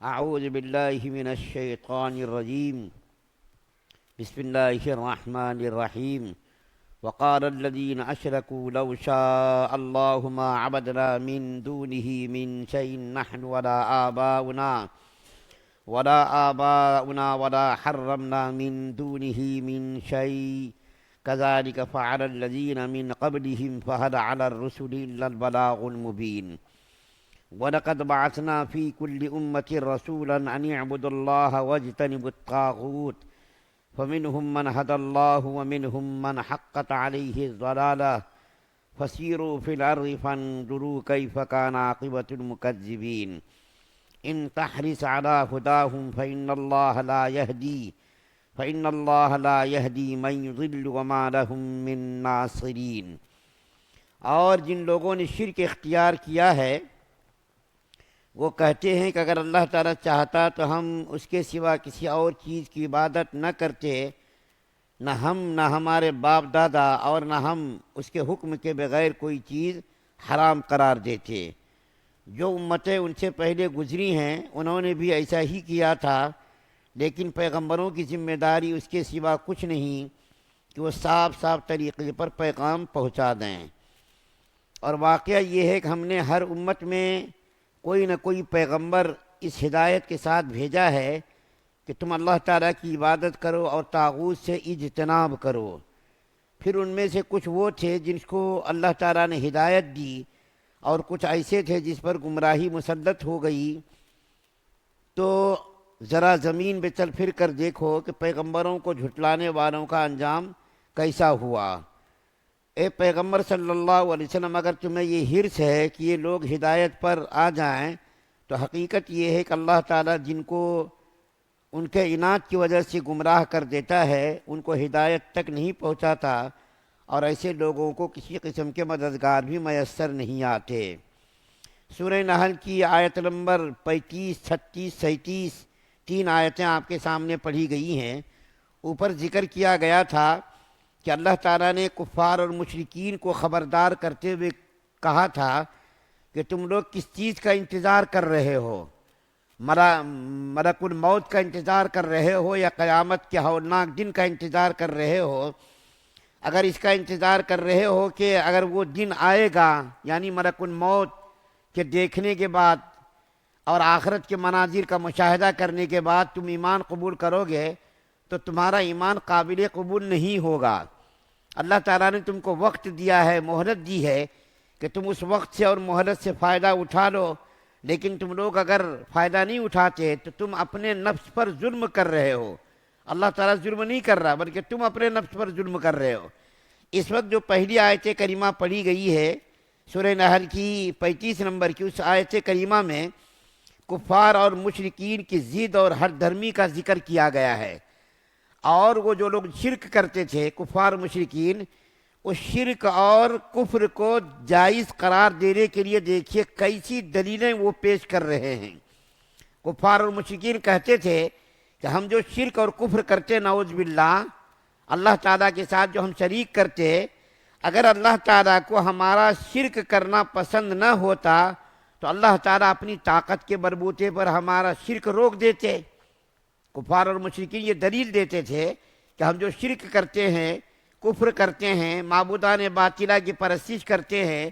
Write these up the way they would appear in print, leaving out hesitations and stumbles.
أعوذ بالله من الشيطان الرجيم. بسم الله الرحمن الرحيم. وقال الذين أشركوا لو شاء الله ما عبدنا من دونه من شيء نحن ولا آباؤنا ولا حرمنا من دونه من شيء كذلك فعل الذين من قبلهم فهل على الرسل إلا البلاغ المبين. وَلَقَدْ بَعَثْنَا فِي كُلِّ أُمَّةٍ رَسُولًا أَنِ اعْبُدُوا اللَّهَ وَاجْتَنِبُوا الطَّاغُوتَ فَمِنْهُمْ مَنْ هَدَى اللَّهُ وَمِنْهُمْ مَنْ حَقَّتْ عَلَيْهِ الضَّلَالَةُ فَسِيرُوا فِي الْأَرْضِ فَانظُرُوا كَيْفَ كَانَ عَاقِبَةُ الْمُكَذِّبِينَ. إِنْ تَحْرِصْ عَلَى هُدَاهُمْ فَإِنَّ اللَّهَ لَا يَهْدِي مَنْ يُضِلُّ وَمَا لَهُمْ مِنْ نَاصِرِينَ۔ اور جن لوگوں نے شرک اختیار کیا ہے وہ کہتے ہیں کہ اگر اللہ تعالیٰ چاہتا تو ہم اس کے سوا کسی اور چیز کی عبادت نہ کرتے، نہ ہم نہ ہمارے باپ دادا، اور نہ ہم اس کے حکم کے بغیر کوئی چیز حرام قرار دیتے۔ جو امتیں ان سے پہلے گزری ہیں انہوں نے بھی ایسا ہی کیا تھا، لیکن پیغمبروں کی ذمہ داری اس کے سوا کچھ نہیں کہ وہ صاف صاف طریقے پر پیغام پہنچا دیں۔ اور واقعہ یہ ہے کہ ہم نے ہر امت میں کوئی نہ کوئی پیغمبر اس ہدایت کے ساتھ بھیجا ہے کہ تم اللہ تعالیٰ کی عبادت کرو اور طاغوت سے اجتناب کرو۔ پھر ان میں سے کچھ وہ تھے جن کو اللہ تعالیٰ نے ہدایت دی، اور کچھ ایسے تھے جس پر گمراہی مسلط ہو گئی۔ تو ذرا زمین پہ چل پھر کر دیکھو کہ پیغمبروں کو جھٹلانے والوں کا انجام کیسا ہوا۔ اے پیغمبر صلی اللہ علیہ وسلم، اگر تمہیں یہ حرص ہے کہ یہ لوگ ہدایت پر آ جائیں تو حقیقت یہ ہے کہ اللہ تعالیٰ جن کو ان کے عناد کی وجہ سے گمراہ کر دیتا ہے ان کو ہدایت تک نہیں پہنچاتا، اور ایسے لوگوں کو کسی قسم کے مددگار بھی میسر نہیں آتے۔ سورہ نحل کی آیت نمبر 35، 36، 37 تین آیتیں آپ کے سامنے پڑھی گئی ہیں۔ اوپر ذکر کیا گیا تھا کہ اللہ تعالیٰ نے کفار اور مشرکین کو خبردار کرتے ہوئے کہا تھا کہ تم لوگ کس چیز کا انتظار کر رہے ہو؟ ملک الموت کا انتظار کر رہے ہو یا قیامت کے ہولناک دن کا انتظار کر رہے ہو؟ اگر اس کا انتظار کر رہے ہو کہ اگر وہ دن آئے گا، یعنی ملک الموت کے دیکھنے کے بعد اور آخرت کے مناظر کا مشاہدہ کرنے کے بعد تم ایمان قبول کرو گے، تو تمہارا ایمان قابل قبول نہیں ہوگا۔ اللہ تعالیٰ نے تم کو وقت دیا ہے، مہلت دی ہے کہ تم اس وقت سے اور مہلت سے فائدہ اٹھا لو، لیکن تم لوگ اگر فائدہ نہیں اٹھاتے تو تم اپنے نفس پر ظلم کر رہے ہو۔ اللہ تعالیٰ ظلم نہیں کر رہا بلکہ تم اپنے نفس پر ظلم کر رہے ہو۔ اس وقت جو پہلی آیت کریمہ پڑھی گئی ہے سورہ نحل کی 35 نمبر کی، اس آیت کریمہ میں کفار اور مشرکین کی ضد اور ہر دھرمی کا ذکر کیا گیا ہے۔ اور وہ جو لوگ شرک کرتے تھے کفار مشرکین، اس شرک اور کفر کو جائز قرار دینے کے لیے دیکھیے کیسی دلیلیں وہ پیش کر رہے ہیں۔ کفار اور مشرکین کہتے تھے کہ ہم جو شرک اور کفر کرتے، نعوذ باللہ، اللہ تعالیٰ کے ساتھ جو ہم شریک کرتے، اگر اللہ تعالیٰ کو ہمارا شرک کرنا پسند نہ ہوتا تو اللہ تعالیٰ اپنی طاقت کے بلبوتے پر ہمارا شرک روک دیتے۔ کفار اور مشرکین یہ دلیل دیتے تھے کہ ہم جو شرک کرتے ہیں، کفر کرتے ہیں، معبودان باطلہ کی پرستش کرتے ہیں،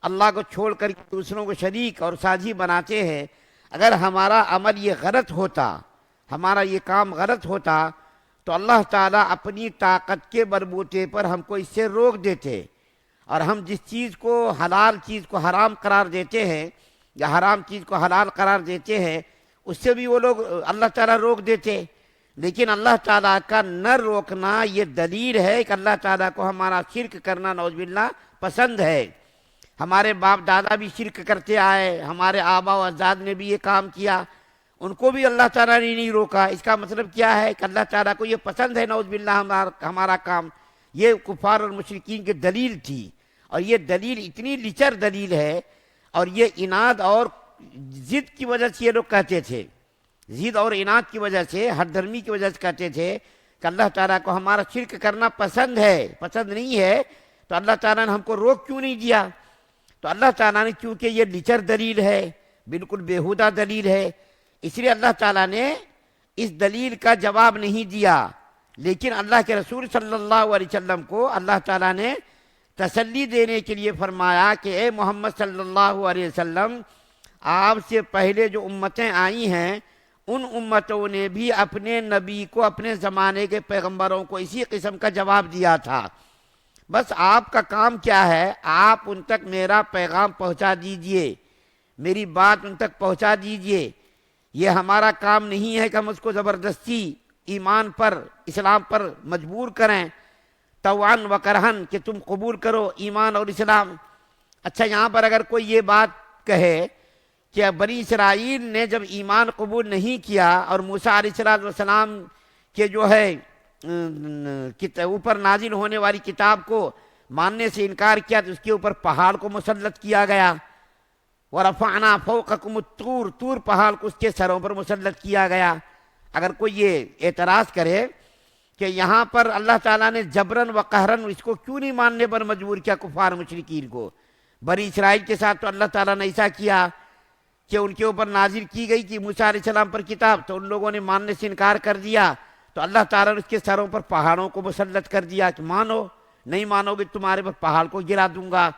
اللہ کو چھوڑ کر دوسروں کو شریک اور ساجی بناتے ہیں، اگر ہمارا عمل یہ غلط ہوتا، ہمارا یہ کام غلط ہوتا تو اللہ تعالیٰ اپنی طاقت کے بلبوتے پر ہم کو اس سے روک دیتے، اور ہم جس چیز کو حلال چیز کو حرام قرار دیتے ہیں یا حرام چیز کو حلال قرار دیتے ہیں اس سے بھی وہ لوگ اللہ تعالیٰ روک دیتے۔ لیکن اللہ تعالیٰ کا نہ روکنا یہ دلیل ہے کہ اللہ تعالیٰ کو ہمارا شرک کرنا نعوذ باللہ پسند ہے۔ ہمارے باپ دادا بھی شرک کرتے آئے، ہمارے آبا و اجداد نے بھی یہ کام کیا، ان کو بھی اللہ تعالیٰ نے نہیں روکا۔ اس کا مطلب کیا ہے کہ اللہ تعالیٰ کو یہ پسند ہے نعوذ باللہ ہمارا کام۔ یہ کفار اور مشرکین کی دلیل تھی، اور یہ دلیل اتنی لچر دلیل ہے، اور یہ عناد اور ضد کی وجہ سے یہ لوگ کہتے تھے، ضد اور عناد کی وجہ سے، ہر دھرمی کی وجہ سے کہتے تھے کہ اللہ تعالیٰ کو ہمارا شرک کرنا پسند ہے، پسند نہیں ہے تو اللہ تعالیٰ نے ہم کو روک کیوں نہیں دیا؟ تو اللہ تعالیٰ نے چونکہ یہ لچر دلیل ہے، بالکل بیہودہ دلیل ہے، اس لیے اللہ تعالیٰ نے اس دلیل کا جواب نہیں دیا، لیکن اللہ کے رسول صلی اللہ علیہ وسلم کو اللہ تعالیٰ نے تسلی دینے کے لیے فرمایا کہ اے محمد صلی اللہ علیہ وسلم، آپ سے پہلے جو امتیں آئی ہیں ان امتوں نے بھی اپنے نبی کو، اپنے زمانے کے پیغمبروں کو اسی قسم کا جواب دیا تھا۔ بس آپ کا کام کیا ہے، آپ ان تک میرا پیغام پہنچا دیجئے، میری بات ان تک پہنچا دیجئے۔ یہ ہمارا کام نہیں ہے کہ ہم اس کو زبردستی ایمان پر، اسلام پر مجبور کریں، طوعاً و کرہن، کہ تم قبول کرو ایمان اور اسلام۔ اچھا، یہاں پر اگر کوئی یہ بات کہے کہ بنی اسرائیل نے جب ایمان قبول نہیں کیا اور موسیٰ علیہ السلام کے جو ہے اوپر نازل ہونے والی کتاب کو ماننے سے انکار کیا تو اس کے اوپر پہاڑ کو مسلط کیا گیا، وَرَفَعْنَا فَوْقَكُمُ الطُّورَ، طور پہاڑ کو اس کے سروں پر مسلط کیا گیا۔ اگر کوئی یہ اعتراض کرے کہ یہاں پر اللہ تعالیٰ نے جبراً و قہراً اس کو کیوں نہیں ماننے پر مجبور کیا کفار مشرکین کو، بنی اسرائیل کے ساتھ تو اللہ تعالیٰ نے ایسا کیا کہ ان کے اوپر نازل کی گئی تھی موسیٰ علیہ السلام پر کتاب، تو ان لوگوں نے ماننے سے انکار کر دیا، تو اللہ تعالیٰ نے اس کے سروں پر پہاڑوں کو مسلط کر دیا کہ مانو، نہیں مانو گے تمہارے پر پہاڑ کو گرا دوں گا۔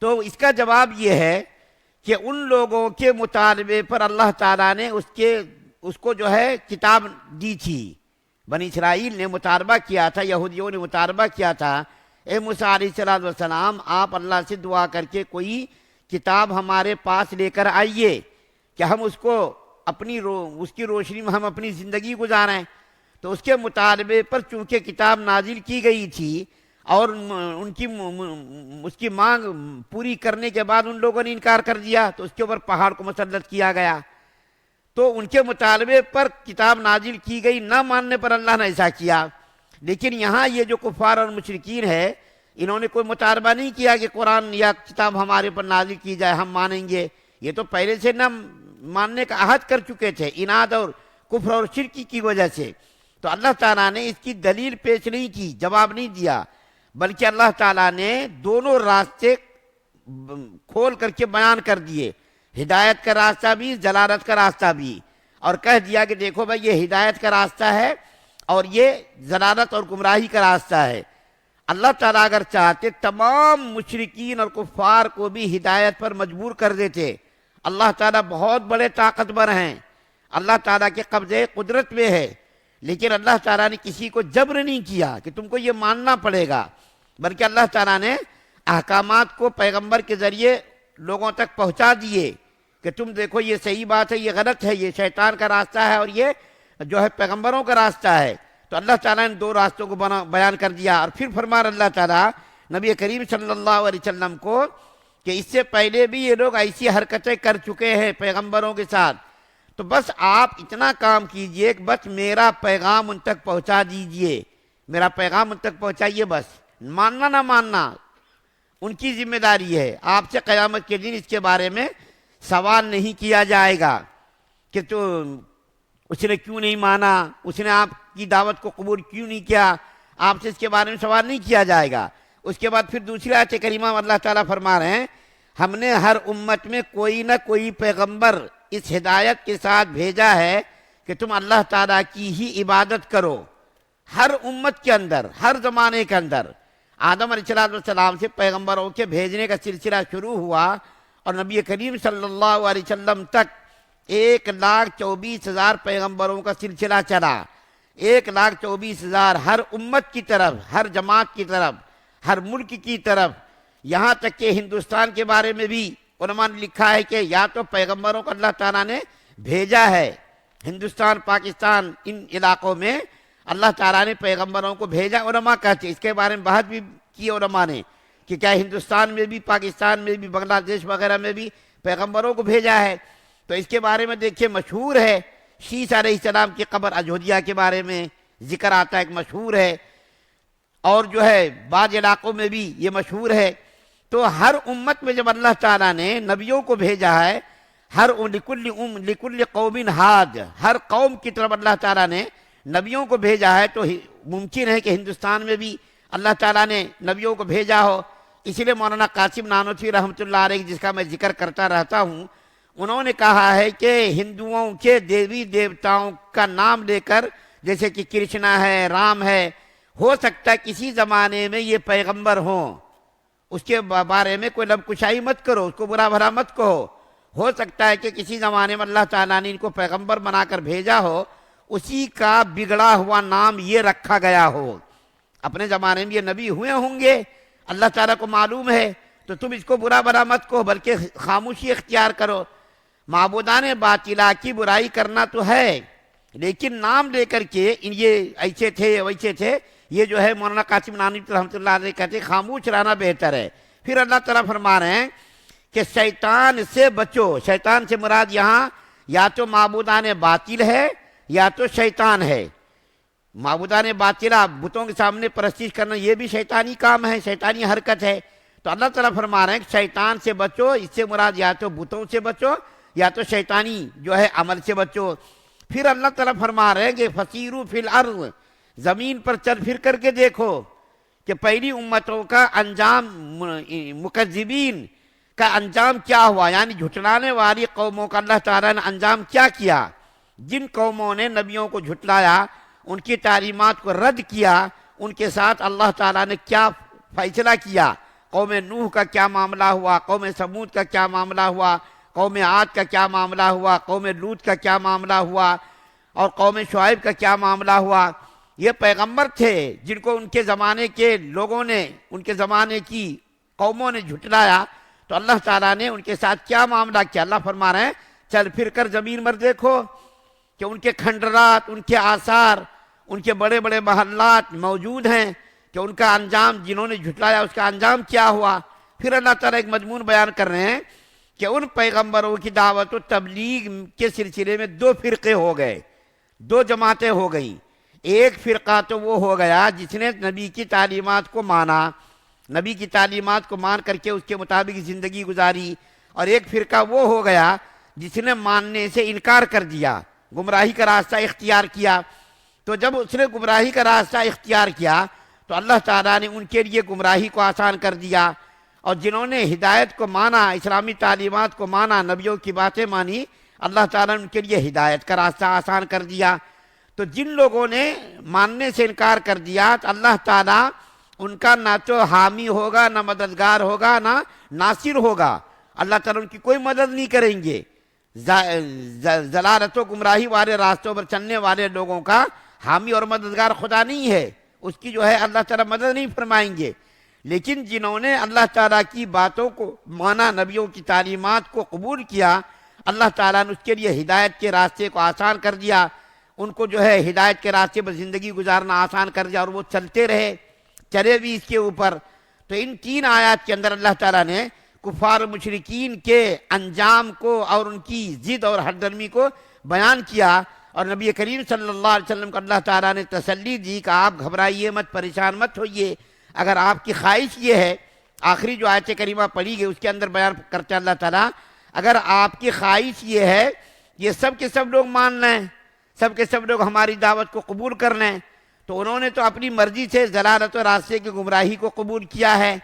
تو اس کا جواب یہ ہے کہ ان لوگوں کے مطالبے پر اللہ تعالیٰ نے اس کو جو ہے کتاب دی تھی۔ بنی اسرائیل نے مطالبہ کیا تھا، یہودیوں نے مطالبہ کیا تھا، اے موسیٰ علیہ السلام، آپ اللہ سے دعا کر کے کوئی کتاب ہمارے پاس لے کر آئیے کہ ہم اس کو اس کی روشنی میں ہم اپنی زندگی گزاریں۔ تو اس کے مطالبے پر چونکہ کتاب نازل کی گئی تھی اور اس کی مانگ پوری کرنے کے بعد ان لوگوں نے انکار کر دیا، تو اس کے اوپر پہاڑ کو مسلط کیا گیا۔ تو ان کے مطالبے پر کتاب نازل کی گئی، نہ ماننے پر اللہ نے ایسا کیا۔ لیکن یہاں یہ جو کفار اور مشرکین ہے، انہوں نے کوئی مطالبہ نہیں کیا کہ قرآن یا کتاب ہمارے پر نازل کی جائے، ہم مانیں گے۔ یہ تو پہلے سے نہ ماننے کا عہد کر چکے تھے، اناد اور کفر اور شرک کی وجہ سے۔ تو اللہ تعالیٰ نے اس کی دلیل پیش نہیں کی، جواب نہیں دیا، بلکہ اللہ تعالیٰ نے دونوں راستے کھول کر کے بیان کر دیے، ہدایت کا راستہ بھی، ضلالت کا راستہ بھی، اور کہہ دیا کہ دیکھو بھائی یہ ہدایت کا راستہ ہے اور یہ ضلالت اور گمراہی کا راستہ ہے۔ اللہ تعالیٰ اگر چاہتے تمام مشرکین اور کفار کو بھی ہدایت پر مجبور کر دیتے۔ اللہ تعالیٰ بہت بڑے طاقتور ہیں، اللہ تعالیٰ کے قبضے قدرت میں ہے، لیکن اللہ تعالیٰ نے کسی کو جبر نہیں کیا کہ تم کو یہ ماننا پڑے گا، بلکہ اللہ تعالیٰ نے احکامات کو پیغمبر کے ذریعے لوگوں تک پہنچا دیے کہ تم دیکھو یہ صحیح بات ہے، یہ غلط ہے، یہ شیطان کا راستہ ہے اور یہ جو ہے پیغمبروں کا راستہ ہے۔ تو اللہ تعالیٰ نے دو راستوں کو بیان کر دیا، اور پھر فرمان اللہ تعالیٰ نبی کریم صلی اللہ علیہ وسلم کو کہ اس سے پہلے بھی یہ لوگ ایسی حرکتیں کر چکے ہیں پیغمبروں کے ساتھ، تو بس آپ اتنا کام کیجئے کہ بس میرا پیغام ان تک پہنچا دیجئے، میرا پیغام ان تک پہنچائیے، بس ماننا نہ ماننا ان کی ذمہ داری ہے۔ آپ سے قیامت کے دن اس کے بارے میں سوال نہیں کیا جائے گا کہ تو اس نے کیوں نہیں مانا، اس نے آپ کی دعوت کو قبول کیوں نہیں کیا، آپ سے اس کے بارے میں سوال نہیں کیا جائے گا۔ اس کے بعد پھر دوسری آیت کریمہ میں اللہ تعالیٰ فرما رہے ہیں، ہم نے ہر امت میں کوئی نہ کوئی پیغمبر اس ہدایت کے ساتھ بھیجا ہے کہ تم اللہ تعالیٰ کی ہی عبادت کرو۔ ہر امت کے اندر، ہر زمانے کے اندر آدم علیہ السلام سے پیغمبروں کے بھیجنے کا سلسلہ شروع ہوا اور نبی کریم صلی اللہ علیہ وسلم تک 1,24,000 پیغمبروں کا سلسلہ چلا۔ 1,24,000 ہر امت کی طرف، ہر جماعت کی طرف، ہر ملک کی طرف، یہاں تک کہ ہندوستان کے بارے میں بھی علماء نے لکھا ہے کہ یا تو پیغمبروں کو اللہ تعالیٰ نے بھیجا ہے، ہندوستان، پاکستان، ان علاقوں میں اللہ تعالیٰ نے پیغمبروں کو بھیجا۔ علماء کہتے ہیں، اس کے بارے میں بحث بھی کی علماء نے کہ کیا ہندوستان میں بھی، پاکستان میں بھی، بنگلہ دیش وغیرہ میں بھی پیغمبروں کو بھیجا ہے۔ تو اس کے بارے میں دیکھیے مشہور ہے، شیش علیہ السلام کی قبر اجودھیا کے بارے میں ذکر آتا ہے کہ مشہور ہے، اور جو ہے بعض علاقوں میں بھی یہ مشہور ہے۔ تو ہر امت میں جب اللہ تعالیٰ نے نبیوں کو بھیجا ہے، لکل قوم ہاد، ہر قوم کی طرف اللہ تعالیٰ نے نبیوں کو بھیجا ہے، تو ممکن ہے کہ ہندوستان میں بھی اللہ تعالیٰ نے نبیوں کو بھیجا ہو۔ اسی لیے مولانا قاسم نانوتوی رحمۃ اللہ علیہ، جس کا میں ذکر کرتا رہتا ہوں، انہوں نے کہا ہے کہ ہندوؤں کے دیوی دیوتاؤں کا نام لے کر، جیسے کہ کرشنا ہے، رام ہے، ہو سکتا ہے کسی زمانے میں یہ پیغمبر ہوں، اس کے بارے میں کوئی لب کشائی مت کرو، اس کو برا بھلا مت کہو، ہو سکتا ہے کہ کسی زمانے میں اللہ تعالیٰ نے ان کو پیغمبر بنا کر بھیجا ہو، اسی کا بگڑا ہوا نام یہ رکھا گیا ہو، اپنے زمانے میں یہ نبی ہوئے ہوں گے، اللہ تعالیٰ کو معلوم ہے، تو تم اس کو برا بھلا مت کہو بلکہ خاموشی اختیار کرو۔ معبودان باطلہ کی برائی کرنا تو ہے، لیکن نام لے کر کے یہ ایسے تھے ویسے تھے، یہ جو ہے مولانا قاسم نانوی رحمۃ اللہ علیہ کہتے ہیں خاموش رہنا بہتر ہے۔ پھر اللہ تعالیٰ فرما رہے ہیں کہ شیطان سے بچو، شیطان سے مراد یہاں یا تو معبودان باطل ہے یا تو شیطان ہے۔ معبودان باطلہ بتوں کے سامنے پرستش کرنا یہ بھی شیطانی کام ہے، شیطانی حرکت ہے، تو اللہ تعالیٰ فرما رہے ہیں کہ شیطان سے بچو، اس سے مراد یا تو بتوں سے بچو یا تو شیطانی جو ہے عمل سے بچو۔ پھر اللہ تعالیٰ فرما رہے ہیں کہ فسیرو فی الارض، زمین پر چل پھر کر کے دیکھو کہ پہلی امتوں کا انجام، مکذبین کا انجام کیا ہوا، یعنی جھٹلانے والی قوموں کا اللہ تعالیٰ نے انجام کیا کیا۔ جن قوموں نے نبیوں کو جھٹلایا، ان کی تعلیمات کو رد کیا، ان کے ساتھ اللہ تعالیٰ نے کیا فیصلہ کیا۔ قوم نوح کا کیا معاملہ ہوا، قوم سمود کا کیا معاملہ ہوا، قوم عاد کا کیا معاملہ ہوا، قوم لوط کا کیا معاملہ ہوا، اور قوم شعیب کا کیا معاملہ ہوا۔ یہ پیغمبر تھے جن کو ان کے زمانے کے لوگوں نے، ان کے زمانے کی قوموں نے جھٹلایا، تو اللہ تعالیٰ نے ان کے ساتھ کیا معاملہ کیا۔ اللہ فرما رہے ہیں چل پھر کر زمین پر دیکھو کہ ان کے کھنڈرات، ان کے آثار، ان کے بڑے بڑے محلات موجود ہیں کہ ان کا انجام، جنہوں نے جھٹلایا اس کا انجام کیا ہوا۔ پھر اللہ تعالیٰ ایک مضمون بیان کر رہے ہیں کہ ان پیغمبروں کی دعوت و تبلیغ کے سلسلے میں دو فرقے ہو گئے، دو جماعتیں ہو گئیں۔ ایک فرقہ تو وہ ہو گیا جس نے نبی کی تعلیمات کو مانا، نبی کی تعلیمات کو مان کر کے اس کے مطابق زندگی گزاری، اور ایک فرقہ وہ ہو گیا جس نے ماننے سے انکار کر دیا، گمراہی کا راستہ اختیار کیا۔ تو جب اس نے گمراہی کا راستہ اختیار کیا تو اللہ تعالیٰ نے ان کے لیے گمراہی کو آسان کر دیا، اور جنہوں نے ہدایت کو مانا، اسلامی تعلیمات کو مانا، نبیوں کی باتیں مانی، اللہ تعالیٰ نے ان کے لیے ہدایت کا راستہ آسان کر دیا۔ تو جن لوگوں نے ماننے سے انکار کر دیا تو اللہ تعالیٰ ان کا نہ تو حامی ہوگا، نہ مددگار ہوگا، نہ ناصر ہوگا، اللہ تعالیٰ ان کی کوئی مدد نہیں کریں گے۔ ضلالت و گمراہی والے راستوں پر چلنے والے لوگوں کا حامی اور مددگار خدا نہیں ہے، اس کی جو ہے اللہ تعالیٰ مدد نہیں فرمائیں گے۔ لیکن جنہوں نے اللہ تعالیٰ کی باتوں کو مانا، نبیوں کی تعلیمات کو قبول کیا، اللہ تعالیٰ نے اس کے لیے ہدایت کے راستے کو آسان کر دیا، ان کو جو ہے ہدایت کے راستے پر زندگی گزارنا آسان کر دیا، اور وہ چلتے رہے، چلے بھی اس کے اوپر۔ تو ان تین آیات کے اندر اللہ تعالیٰ نے کفار و مشرکین کے انجام کو اور ان کی ضد اور ہٹ درمی کو بیان کیا، اور نبی کریم صلی اللہ علیہ وسلم کو اللہ تعالیٰ نے تسلی دی کہ آپ گھبرائیے مت، پریشان مت ہوئیے، اگر آپ کی خواہش یہ ہے، آخری جو آیت کریمہ پڑھی گئی اس کے اندر بیان کرتا اللہ تعالیٰ، اگر آپ کی خواہش یہ ہے یہ سب کے سب لوگ مان لیں، سب کے سب لوگ ہماری دعوت کو قبول کر لیں، تو انہوں نے تو اپنی مرضی سے ضلالت و راستے کی گمراہی کو قبول کیا ہے،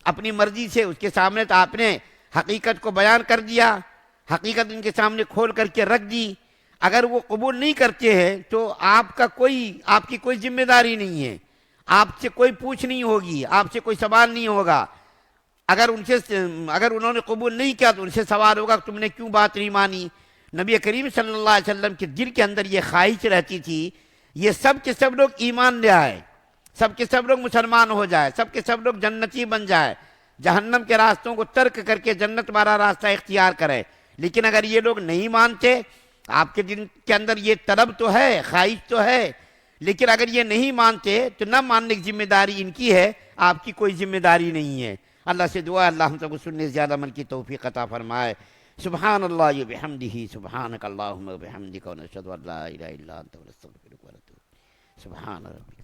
اپنی مرضی سے۔ اس کے سامنے تو آپ نے حقیقت کو بیان کر دیا، حقیقت ان کے سامنے کھول کر کے رکھ دی۔ اگر وہ قبول نہیں کرتے ہیں تو آپ کی کوئی ذمہ داری نہیں ہے، آپ سے کوئی پوچھ نہیں ہوگی، آپ سے کوئی سوال نہیں ہوگا۔ اگر انہوں نے قبول نہیں کیا تو ان سے سوال ہوگا کہ تم نے کیوں بات نہیں مانی۔ نبی کریم صلی اللہ علیہ وسلم کے دل کے اندر یہ خواہش رہتی تھی یہ سب کے سب لوگ ایمان لے آئے، سب کے سب لوگ مسلمان ہو جائے، سب کے سب لوگ جنتی بن جائے، جہنم کے راستوں کو ترک کر کے جنت والا راستہ اختیار کرے۔ لیکن اگر یہ لوگ نہیں مانتے، آپ کے دل کے اندر یہ طلب تو ہے، خواہش تو ہے، لیکن اگر یہ نہیں مانتے تو نہ ماننے کی ذمہ داری ان کی ہے، آپ کی کوئی ذمہ داری نہیں ہے۔ اللہ سے دعا اللہ ہم سب کو سننے سے زیادہ عمل کی توفیق عطا فرمائے۔ سبحان اللہ و بحمدہ، سبحانک اللہم و بحمدک، ونشہد ان لا الہ الا انت، ونستغفرک ونتوب۔ سبحان ربک۔